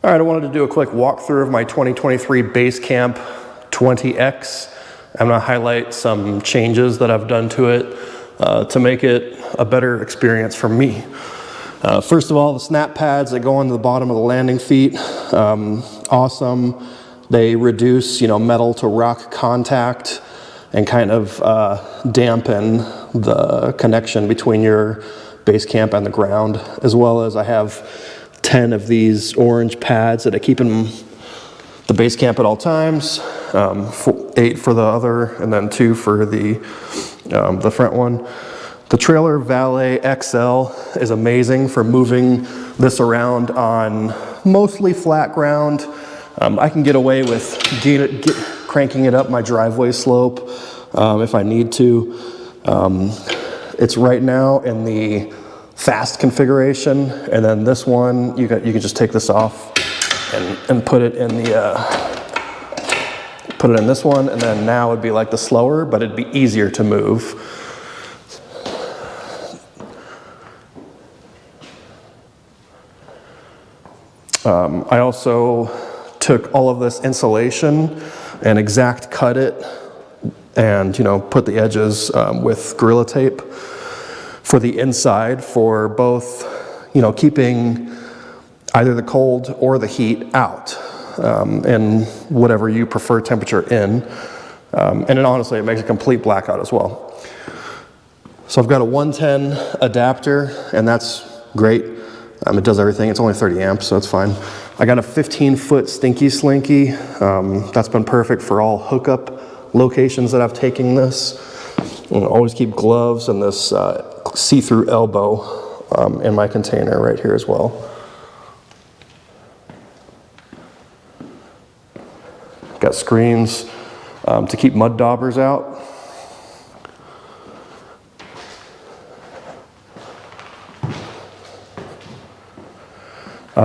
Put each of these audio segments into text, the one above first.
All right, I wanted to do a quick walkthrough of my 2023 Basecamp 20X. I'm gonna highlight some changes that I've done to it to make it a better experience for me. First of all, the snap pads that go on the bottom of the landing feet, awesome. They reduce, metal to rock contact and kind of dampen the connection between your Basecamp and the ground, as well as I have 10 of these orange pads that I keep in the Basecamp at all times, 8 for the other, and then 2 for the front one. The Trailer Valet XL is amazing for moving this around on mostly flat ground. I can get away with cranking it up my driveway slope if I need to. It's right now in the fast configuration, and then this one you can just take this off and put it in this one, and then now it'd be like the slower, but it'd be easier to move. I also took all of this insulation and exact cut it and put the edges with Gorilla Tape for the inside, for both keeping either the cold or the heat out and whatever you prefer temperature in, and then honestly it makes a complete blackout as well. So I've got a 110 adapter, and that's great. It does everything. It's only 30 amps, so it's fine. I got a 15-foot Stinky Slinky. That's been perfect for all hookup locations that I've taken this. Always keep gloves and this see-through elbow in my container right here as well. Got screens to keep mud daubers out.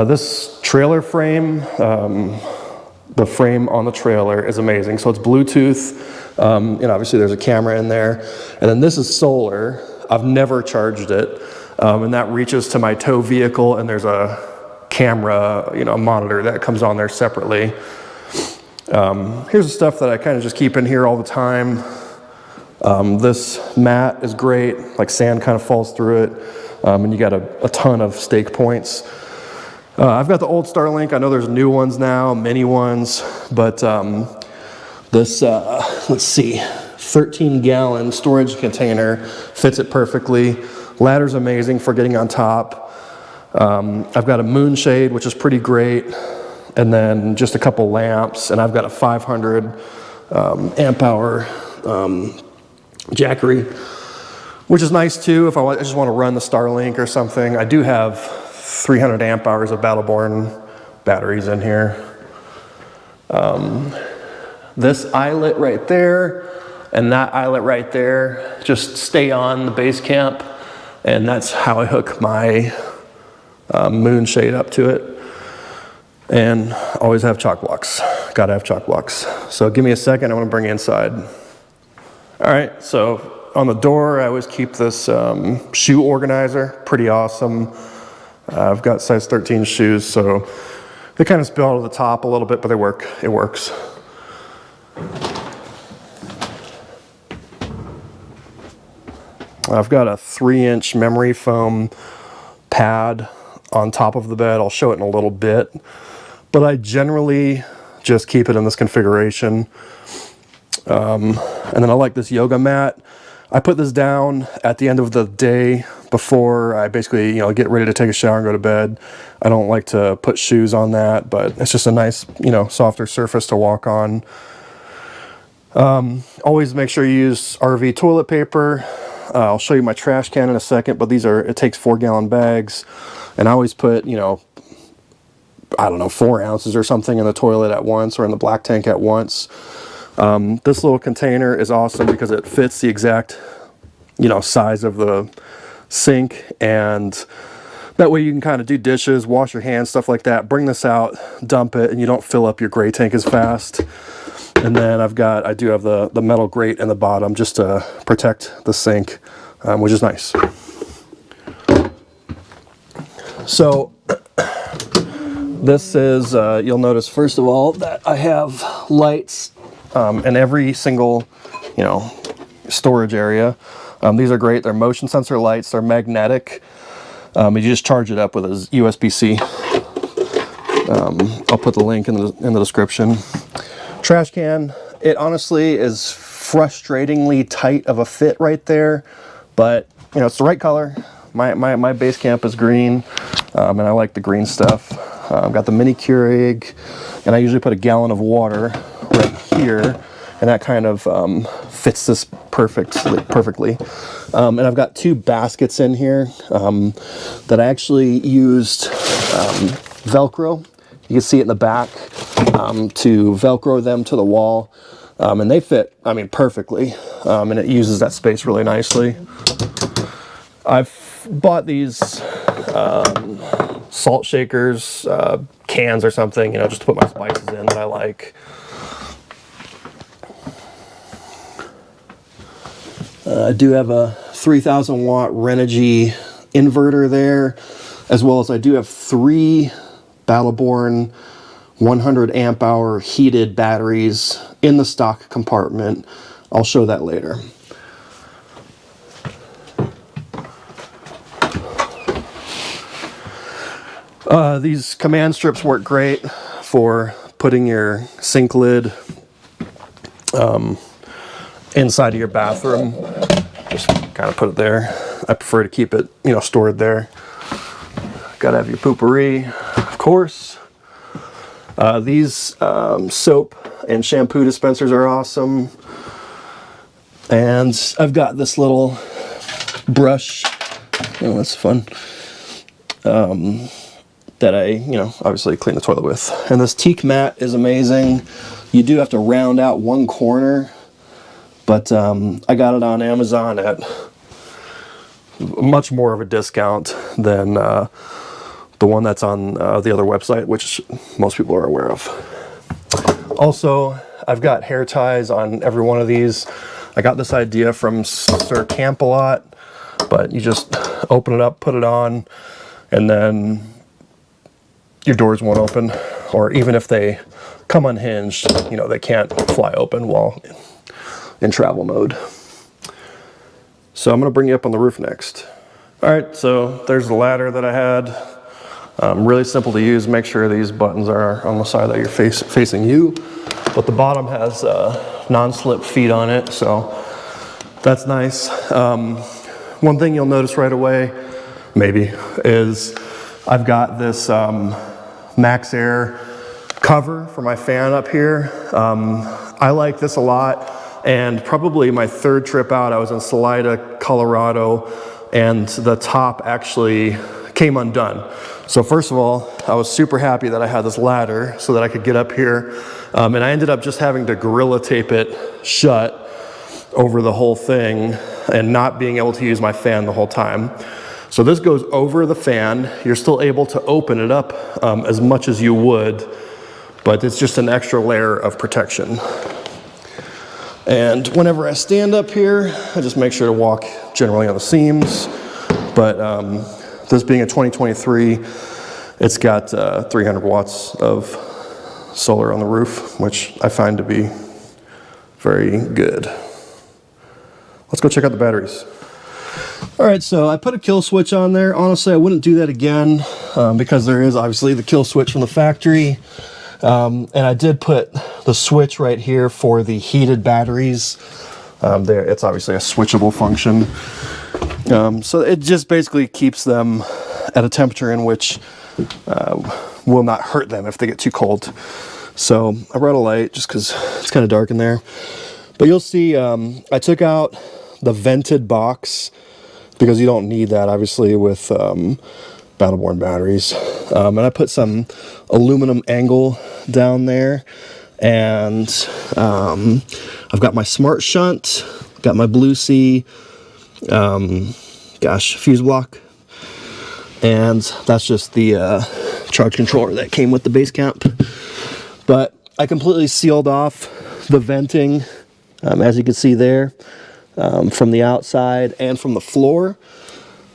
This trailer frame, the frame on the trailer is amazing. So it's Bluetooth, obviously there's a camera in there. And then this is solar. I've never charged it. And that reaches to my tow vehicle, and there's a camera, a monitor that comes on there separately. Here's the stuff that I kind of just keep in here all the time. This mat is great, like sand kind of falls through it. And you got a ton of stake points. I've got the old Starlink. I know there's new ones now, mini ones, but this, let's see, 13-gallon storage container fits it perfectly. Ladder's amazing for getting on top. I've got a moonshade, which is pretty great, and then just a couple lamps, and I've got a 500 amp hour Jackery, which is nice too if I just want to run the Starlink or something. I do have 300 amp hours of Battleborn batteries in here. This eyelet right there and that eyelet right there just stay on the Basecamp, and that's how I hook my moonshade up to it. And always have chalk blocks. Gotta have chalk blocks. So give me a second, I want to bring you inside. All right, so on the door I always keep this shoe organizer, pretty awesome. I've got size 13 shoes, so they kind of spill out of the top a little bit, but they work. It works. I've got a 3-inch memory foam pad on top of the bed. I'll show it in a little bit, but I generally just keep it in this configuration. And then I like this yoga mat. I put this down at the end of the day before I basically, get ready to take a shower and go to bed. I don't like to put shoes on that, but it's just a nice, softer surface to walk on. Always make sure you use RV toilet paper. I'll show you my trash can in a second, but it takes 4-gallon bags. And I always put, I don't know, 4 ounces or something in the toilet at once, or in the black tank at once. This little container is awesome because it fits the exact, size of the sink, and that way you can kind of do dishes, wash your hands, stuff like that. Bring this out, dump it, and you don't fill up your gray tank as fast. And then I do have the metal grate in the bottom just to protect the sink, which is nice. This is, you'll notice first of all that I have lights in every single, storage area. These are great. They're motion sensor lights. They're magnetic. You just charge it up with a USB-C. I'll put the link in the description. Trash can. It honestly is frustratingly tight of a fit right there, but it's the right color. My Basecamp is green, and I like the green stuff. I've got the mini Keurig, and I usually put a gallon of water right here, and that kind of fits this perfectly. And I've got two baskets in here that I actually used Velcro. You can see it in the back to Velcro them to the wall, and they fit, perfectly, and it uses that space really nicely. I've bought these salt shakers, cans or something, just to put my spices in that I like. I do have a 3,000 watt Renogy inverter there, as well as I do have 3 Battleborn 100 amp hour heated batteries in the stock compartment. I'll show that later. These command strips work great for putting your sink lid inside of your bathroom. Just kind of put it there. I prefer to keep it, stored there. Gotta have your poopery, of course. These soap and shampoo dispensers are awesome. And I've got this little brush, that's fun, that I, obviously clean the toilet with. And this teak mat is amazing. You do have to round out one corner, but I got it on Amazon at much more of a discount than the one that's on the other website, which most people are aware of. Also, I've got hair ties on every one of these. I got this idea from Sir Camp-a-Lot, but you just open it up, put it on, and then your doors won't open, or even if they come unhinged, they can't fly open while in travel mode. So I'm going to bring you up on the roof next. All right, so there's the ladder that I had. Really simple to use. Make sure these buttons are on the side that you're facing you, but the bottom has non-slip feet on it, so that's nice. One thing you'll notice right away, maybe, is I've got this Max Air cover for my fan up here. I like this a lot, and probably my third trip out, I was in Salida, Colorado, and the top actually came undone. So first of all, I was super happy that I had this ladder so that I could get up here, and I ended up just having to gorilla tape it shut over the whole thing and not being able to use my fan the whole time. So this goes over the fan. You're still able to open it up as much as you would, but it's just an extra layer of protection. And whenever I stand up here, I just make sure to walk generally on the seams. But this being a 2023, it's got 300 watts of solar on the roof, which I find to be very good. Let's go check out the batteries. All right, so I put a kill switch on there. Honestly, I wouldn't do that again because there is obviously the kill switch from the factory. And I did put the switch right here for the heated batteries. There, it's obviously a switchable function. So it just basically keeps them at a temperature in which will not hurt them if they get too cold. So I brought a light just because it's kind of dark in there. But you'll see I took out the vented box because you don't need that obviously with Battleborn batteries. And I put some aluminum angle down there, and I've got my smart shunt, got my Blue Sea fuse block, and that's just the charge controller that came with the Basecamp. But I completely sealed off the venting, as you can see there, from the outside and from the floor.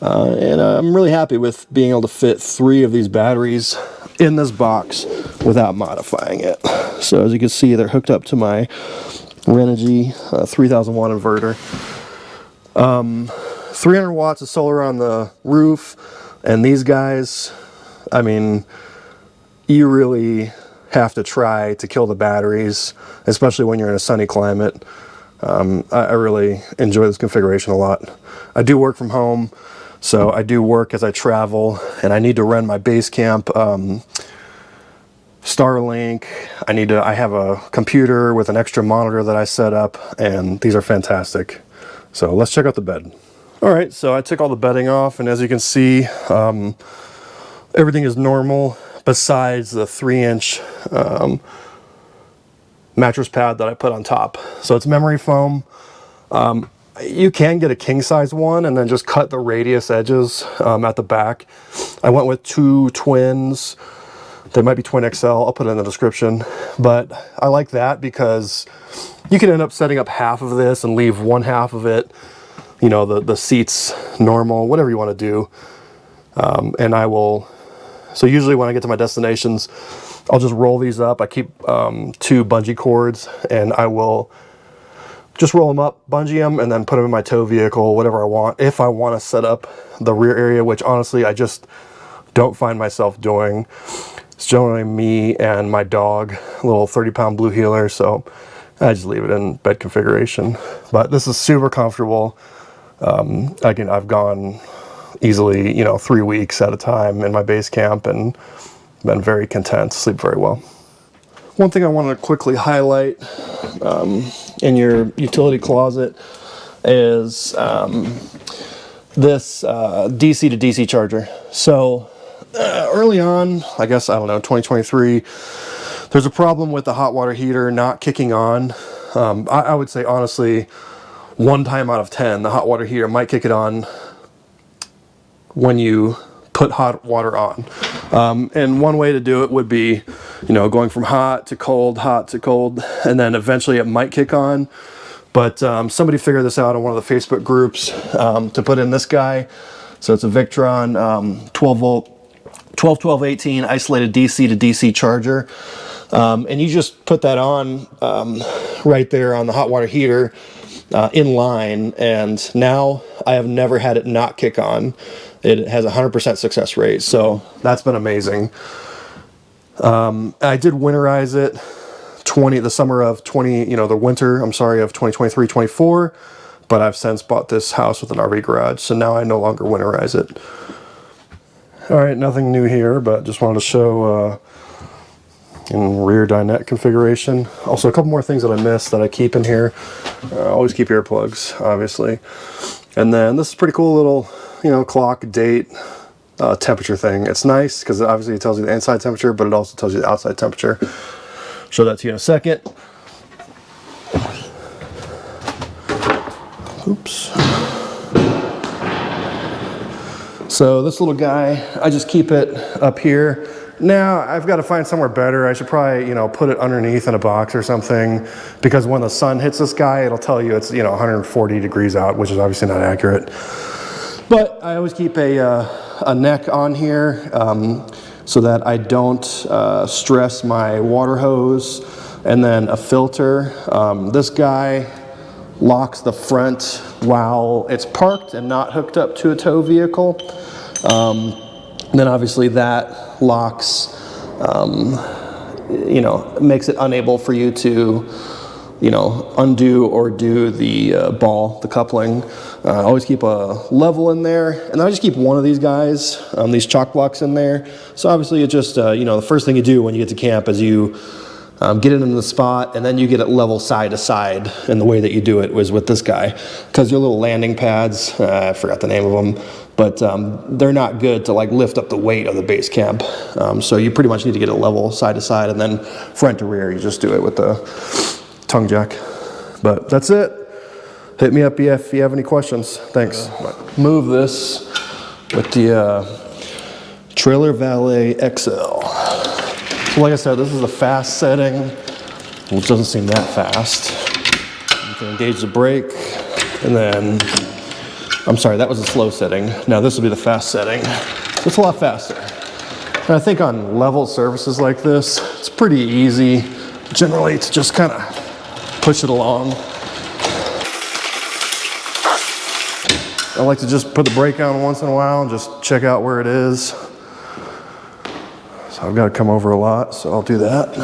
And I'm really happy with being able to fit 3 of these batteries in this box without modifying it. So as you can see, they're hooked up to my Renogy 3000 watt inverter. 300 watts of solar on the roof, and these guys, I mean, you really have to try to kill the batteries, especially when you're in a sunny climate. I really enjoy this configuration a lot. I do work from home, so I do work as I travel, and I need to run my Basecamp Starlink. I have a computer with an extra monitor that I set up, and these are fantastic. So let's check out the bed. All right, so I took all the bedding off, and as you can see, everything is normal besides the 3-inch mattress pad that I put on top. So it's memory foam. You can get a king size one and then just cut the radius edges at the back. I went with 2 twins. They might be twin XL. I'll put it in the description. But I like that because you can end up setting up half of this and leave one half of it, you know, the seats normal, whatever you want to do. And I will, so usually when I get to my destinations, I'll just roll these up. I keep 2 bungee cords, and I will just roll them up, bungee them, and then put them in my tow vehicle, whatever I want. If I want to set up the rear area, which honestly I just don't find myself doing. It's generally me and my dog, a little 30-pound blue heeler, so I just leave it in bed configuration. But this is super comfortable. I've gone easily, you know, 3 weeks at a time in my base camp and been very content, sleep very well. One thing I want to quickly highlight in your utility closet is this DC to DC charger. So early on, I guess, I don't know, 2023, there's a problem with the hot water heater not kicking on. I would say honestly, 1 time out of 10, the hot water heater might kick it on when you put hot water on. And one way to do it would be, you know, going from hot to cold, and then eventually it might kick on. But somebody figured this out on one of the Facebook groups to put in this guy. So it's a Victron 12-18 isolated DC to DC charger. And you just put that on right there on the hot water heater in line, and now I have never had it not kick on. It has a 100% success rate, so that's been amazing. I did winterize it the summer of 2023-24, but I've since bought this house with an RV garage, so now I no longer winterize it. All right, nothing new here, but just wanted to show in rear dinette configuration. Also, a couple more things that I missed that I keep in here. Always keep earplugs, obviously. And then this is pretty cool little, you know, clock, date, temperature thing. It's nice because obviously it tells you the inside temperature, but it also tells you the outside temperature. Show that to you in a second. Oops. So this little guy, I just keep it up here. Now I've got to find somewhere better. I should probably, you know, put it underneath in a box or something, because when the sun hits this guy, it'll tell you it's, you know, 140 degrees out, which is obviously not accurate. But I always keep a neck on here so that I don't stress my water hose, and then a filter. This guy locks the front while it's parked and not hooked up to a tow vehicle. Then obviously that locks, you know, makes it unable for you to, you know, undo or do the ball, the coupling. I always keep a level in there, and I just keep one of these guys, these chalk blocks in there. So obviously it just, you know, the first thing you do when you get to camp is you get it in the spot, and then you get it level side to side. And the way that you do it was with this guy, because your little landing pads, I forgot the name of them, but they're not good to like lift up the weight of the base camp. So you pretty much need to get it level side to side, and then front to rear, you just do it with the tongue jack. But that's it. Hit me up if you have any questions. Thanks. Move this with the Trailer Valet XL. So like I said, this is a fast setting, which doesn't seem that fast. You can engage the brake, and then, I'm sorry, that was a slow setting. Now this will be the fast setting. It's a lot faster. And I think on level surfaces like this, it's pretty easy generally to just kind of push it along. I like to just put the brake on once in a while and just check out where it is. So I've got to come over a lot, so I'll do that.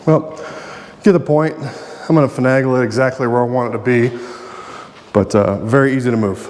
Well, get the point. I'm going to finagle it exactly where I want it to be, but very easy to move.